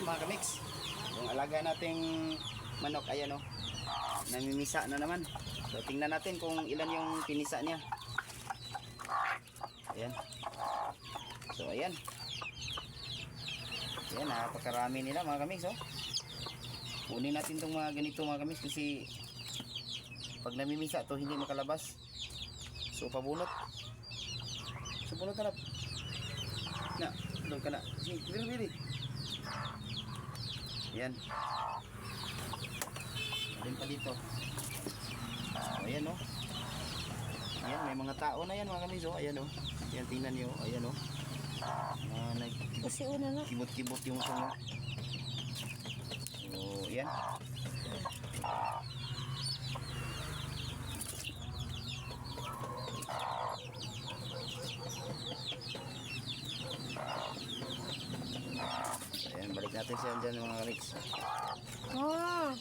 ayan mga kamix. Yung alaga nating manok, ayan oh. Namimisa na naman. So tingnan natin kung ilan yung pinisa niya. Ayan. So ayan. Ayan, napakarami nila mga kamix oh. Kunin natin itong mga ganito mga kamix kasi pag namimisa to hindi makalabas. So pabunot. So bunot na. Na, doon ka na. Sige, bili. Ayan. Alin pa dito. So, ayan o. Ayan, may mga tao na yan mga kamix o. Ayan o. Ayan, tingnan nyo. Ayan o. Kasi una na. Kibot-kibot yung sungo. So, ayan. Ayan, balik natin siya dyan mga kamix. Ah.